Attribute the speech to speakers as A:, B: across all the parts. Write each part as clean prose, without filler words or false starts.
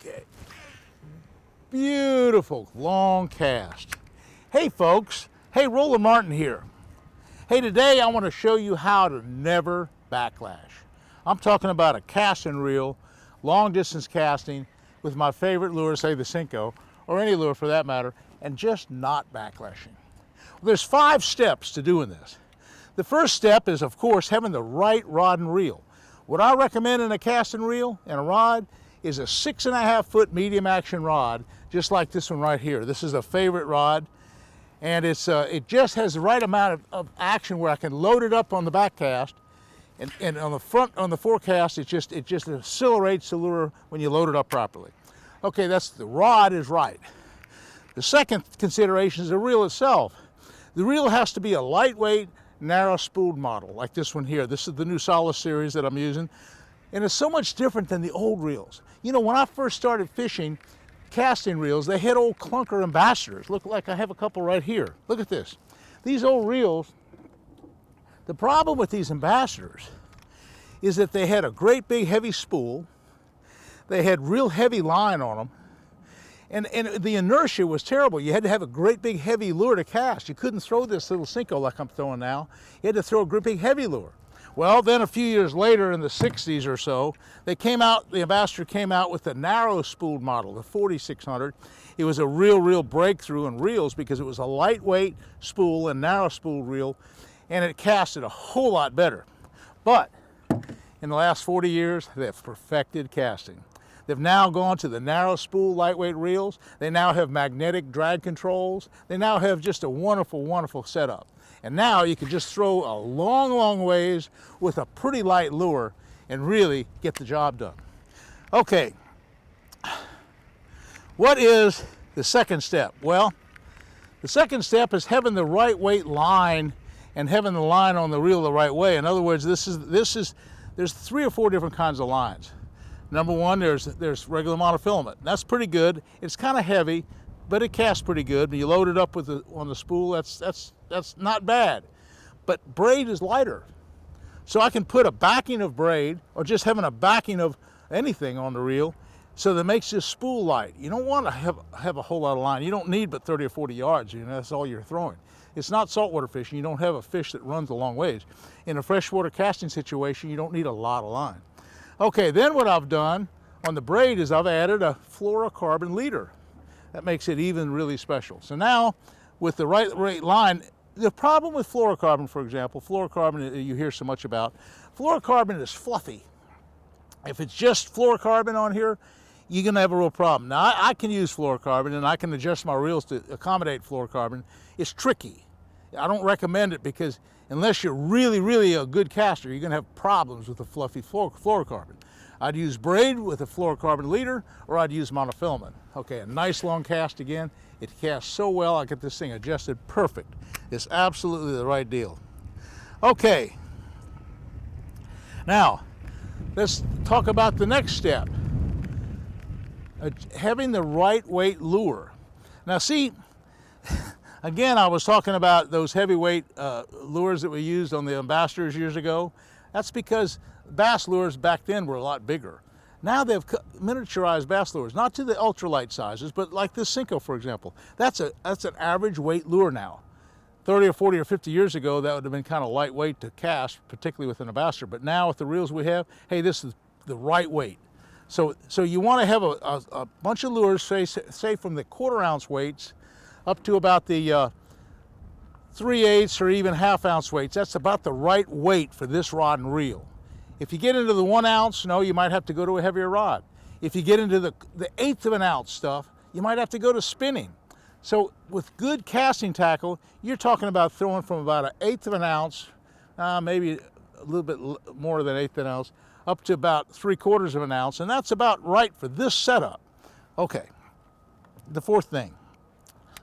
A: Okay. Beautiful long cast. Hey folks, hey, Roland Martin here. Hey, today I want to show you how to never backlash. I'm talking about a casting reel, long distance casting with my favorite lure, say the Cinco, or any lure for that matter, and just not backlashing. Well, there's 5 steps to doing this. The first step is, of course, having the right rod and reel. What I recommend in a casting reel and a rod is a 6.5 foot medium action rod, just like this one right here. This is a favorite rod, and it just has the right amount of action where I can load it up on the back cast, and on the front, on the forecast, it just accelerates the lure when you load it up properly. Okay, that's the rod is right. The second consideration is the reel itself. The reel has to be a lightweight, narrow spooled model, like this one here. This is the new Solid series that I'm using, and it's so much different than the old reels. You know, when I first started fishing casting reels, they had old clunker ambassadors. Look, like I have a couple right here. Look at this. These old reels, the problem with these ambassadors is that they had a great big heavy spool, they had real heavy line on them, and the inertia was terrible. You had to have a great big heavy lure to cast. You couldn't throw this little Cinco like I'm throwing now. You had to throw a great big heavy lure. Well, then a few years later, in the 60s or so, the ambassador came out with the narrow spooled model, the 4600. It was a real breakthrough in reels because it was a lightweight spool and narrow spooled reel, and it casted a whole lot better. But in the last 40 years, they've perfected casting. They've now gone to the narrow spool lightweight reels. They now have magnetic drag controls. They now have just a wonderful setup. And now you can just throw a long ways with a pretty light lure and really get the job done. Okay, what is the second step? Well, the second step is having the right weight line and having the line on the reel the right way. In other words, there's 3 or 4 different kinds of lines. Number one, there's regular monofilament. That's pretty good. It's kind of heavy, but it casts pretty good. When you load it up on the spool, that's not bad. But braid is lighter. So I can put a backing of braid, or just having a backing of anything on the reel, so that makes this spool light. You don't want to have a whole lot of line. You don't need but 30 or 40 yards. You know, that's all you're throwing. It's not saltwater fishing. You don't have a fish that runs a long ways. In a freshwater casting situation, you don't need a lot of line. Okay, then what I've done on the braid is I've added a fluorocarbon leader. That makes it even really special. So now, with the right line, the problem with fluorocarbon, for example, fluorocarbon you hear so much about, fluorocarbon is fluffy. If it's just fluorocarbon on here, you're gonna have a real problem. Now, I can use fluorocarbon and I can adjust my reels to accommodate fluorocarbon. It's tricky. I don't recommend it because unless you're really a good caster, you're gonna have problems with the fluffy fluorocarbon. I'd use braid with a fluorocarbon leader, or I'd use monofilament. Okay, a nice long cast again. It casts so well, I get this thing adjusted perfect. It's absolutely the right deal. Okay, now let's talk about the next step. Having the right weight lure. Now see, again, I was talking about those heavyweight lures that we used on the ambassadors years ago. That's because bass lures back then were a lot bigger. Now they've miniaturized bass lures, not to the ultralight sizes, but like this Cinco, for example. That's an average weight lure now. 30 or 40 or 50 years ago, that would have been kind of lightweight to cast, particularly with an ambassador. But now with the reels we have, hey, this is the right weight. So you want to have a bunch of lures, say from the 1/4 ounce weights up to about the 3/8 or even 1/2 ounce weights. That's about the right weight for this rod and reel. If you get into the 1 ounce, no, you might have to go to a heavier rod. If you get into the 1/8 of an ounce stuff, you might have to go to spinning. So with good casting tackle, you're talking about throwing from about 1/8 of an ounce, maybe a little bit more than 1/8 of an ounce, up to about 3/4 of an ounce, and that's about right for this setup. Okay, the fourth thing.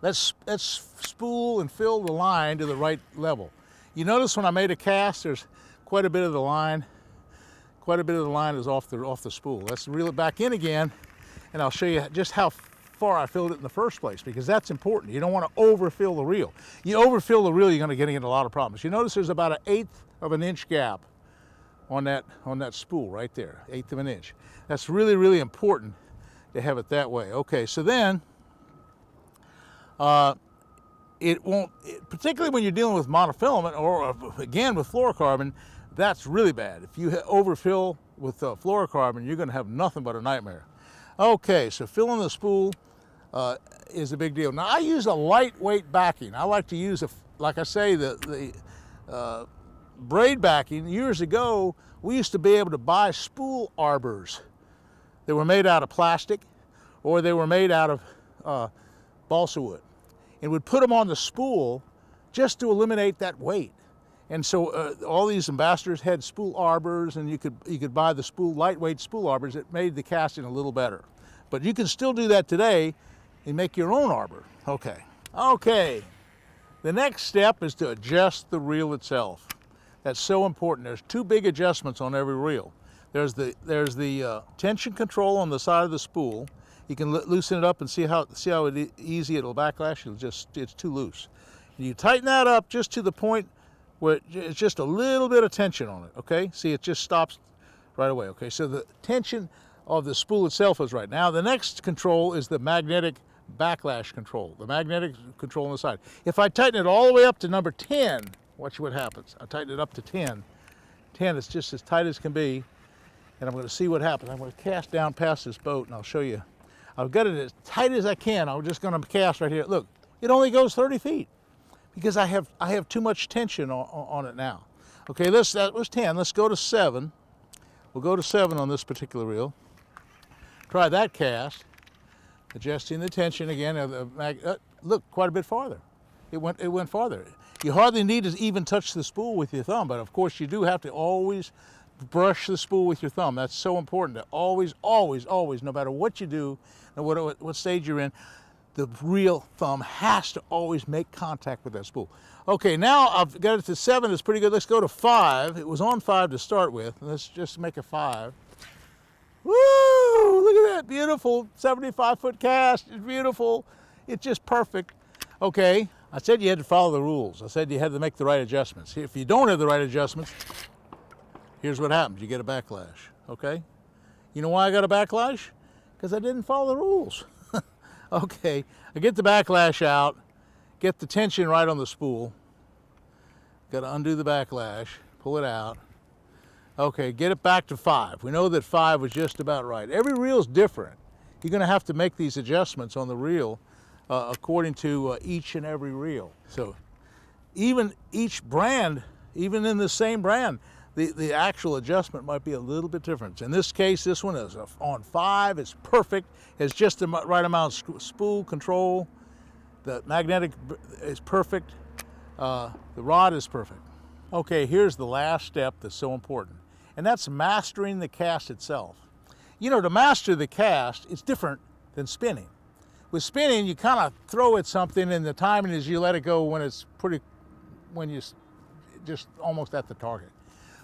A: Let's spool and fill the line to the right level. You notice when I made a cast, there's quite a bit of the line. Quite a bit of the line is off the spool. Let's reel it back in again, and I'll show you just how far I filled it in the first place, because that's important. You don't want to overfill the reel. You overfill the reel, you're going to get into a lot of problems. You notice there's about 1/8 of an inch gap on that spool right there, 1/8 of an inch. That's really important to have it that way. Okay, so then it won't, particularly when you're dealing with monofilament or again with fluorocarbon, that's really bad. If you overfill with fluorocarbon, you're going to have nothing but a nightmare. Okay, so filling the spool is a big deal. Now I use a lightweight backing. I like to use, like I say, the braid backing. Years ago, we used to be able to buy spool arbors. They were made out of plastic or they were made out of balsa wood. And we'd put them on the spool just to eliminate that weight. And so all these ambassadors had spool arbors, and you could buy the spool, lightweight spool arbors that made the casting a little better. But you can still do that today and make your own arbor. Okay. Okay. The next step is to adjust the reel itself. That's so important. There's two big adjustments on every reel. There's the tension control on the side of the spool. You can loosen it up and see how easy it'll backlash. It's too loose. And you tighten that up just to the point where it's just a little bit of tension on it. Okay, see, it just stops right away. Okay, so the tension of the spool itself is right. Now the next control is the magnetic backlash control. The magnetic control on the side. If I tighten it all the way up to number 10, watch what happens. I tighten it up to 10. 10 is just as tight as can be, and I'm going to see what happens. I'm going to cast down past this boat, and I'll show you. I've got it as tight as I can. I'm just going to cast right here. Look, it only goes 30 feet because I have too much tension on it now. Okay, that was 10. Let's go to 7. We'll go to 7 on this particular reel. Try that cast. Adjusting the tension again. Look, quite a bit farther. It went farther. You hardly need to even touch the spool with your thumb, but of course you do have to always brush the spool with your thumb. That's so important to always, no matter what you do, no matter what stage you're in, the real thumb has to always make contact with that spool. Okay, now I've got it to 7. It's pretty good. Let's go to 5. It was on 5 to start with. Let's just make a 5. Woo! Look at that, beautiful 75-foot cast. It's beautiful. It's just perfect. Okay, I said you had to follow the rules. I said you had to make the right adjustments. If you don't have the right adjustments, here's what happens. You get a backlash, okay? You know why I got a backlash? Because I didn't follow the rules. Okay, I get the backlash out, get the tension right on the spool. Got to undo the backlash, pull it out. Okay, get it back to 5. We know that 5 was just about right. Every reel's different. You're going to have to make these adjustments on the reel according to each and every reel. So even each brand, even in the same brand, the actual adjustment might be a little bit different. In this case, this one is on 5. It's perfect. It's just the right amount of spool control. The magnetic is perfect. The rod is perfect. Okay, here's the last step that's so important, and that's mastering the cast itself. You know, to master the cast, it's different than spinning. With spinning, you kind of throw at something, and the timing is you let it go when you're just almost at the target.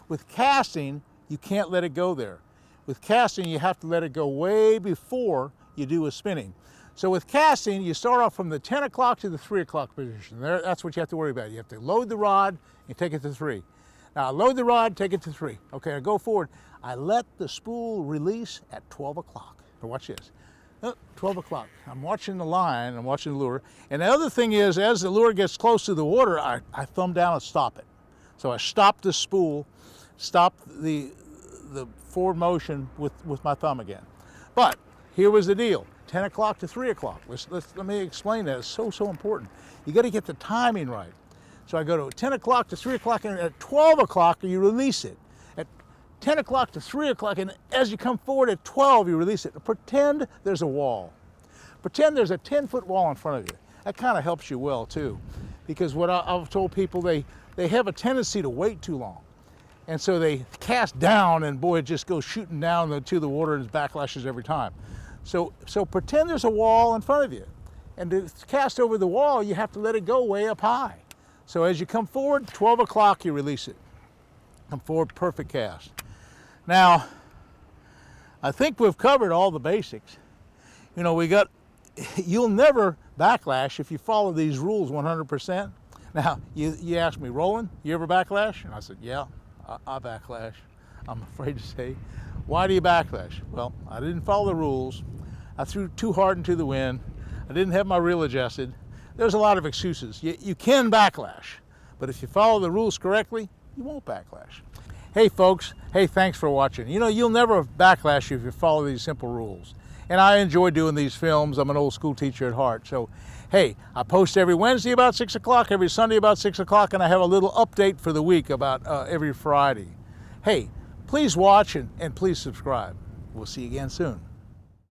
A: With casting, you can't let it go there. With casting, you have to let it go way before you do with spinning. So with casting, you start off from the 10 o'clock to the 3 o'clock position. That's what you have to worry about. You have to load the rod and take it to 3. Now I load the rod, take it to 3. Okay, I go forward. I let the spool release at 12 o'clock. Now watch this. 12 o'clock. I'm watching the line, I'm watching the lure. And the other thing is, as the lure gets close to the water, I thumb down and stop it. So I stop the spool, stop the forward motion with my thumb again. But here was the deal. 10 o'clock to 3 o'clock. Let me explain that. It's so important. You got to get the timing right. So I go to 10 o'clock to 3 o'clock, and at 12 o'clock you release it. At 10 o'clock to 3 o'clock, and as you come forward at 12, you release it. Pretend there's a wall. Pretend there's a 10-foot wall in front of you. That kind of helps you well too, because what I've told people, they have a tendency to wait too long. And so they cast down, and boy, it just goes shooting down to the water, and it backlashes every time. So pretend there's a wall in front of you. And to cast over the wall, you have to let it go way up high. So as you come forward, 12 o'clock, you release it. Come forward, perfect cast. Now, I think we've covered all the basics. You know, you'll never backlash if you follow these rules 100%. Now, you asked me, Roland, you ever backlash? And I said, yeah, I backlash. I'm afraid to say. Why do you backlash? Well, I didn't follow the rules. I threw too hard into the wind. I didn't have my reel adjusted. There's a lot of excuses. You can backlash, but if you follow the rules correctly, you won't backlash. Hey folks, hey, thanks for watching. You know, you'll never backlash if you follow these simple rules. And I enjoy doing these films. I'm an old school teacher at heart. So, hey, I post every Wednesday about 6 o'clock, every Sunday about 6 o'clock, and I have a little update for the week about every Friday. Hey, please watch and please subscribe. We'll see you again soon.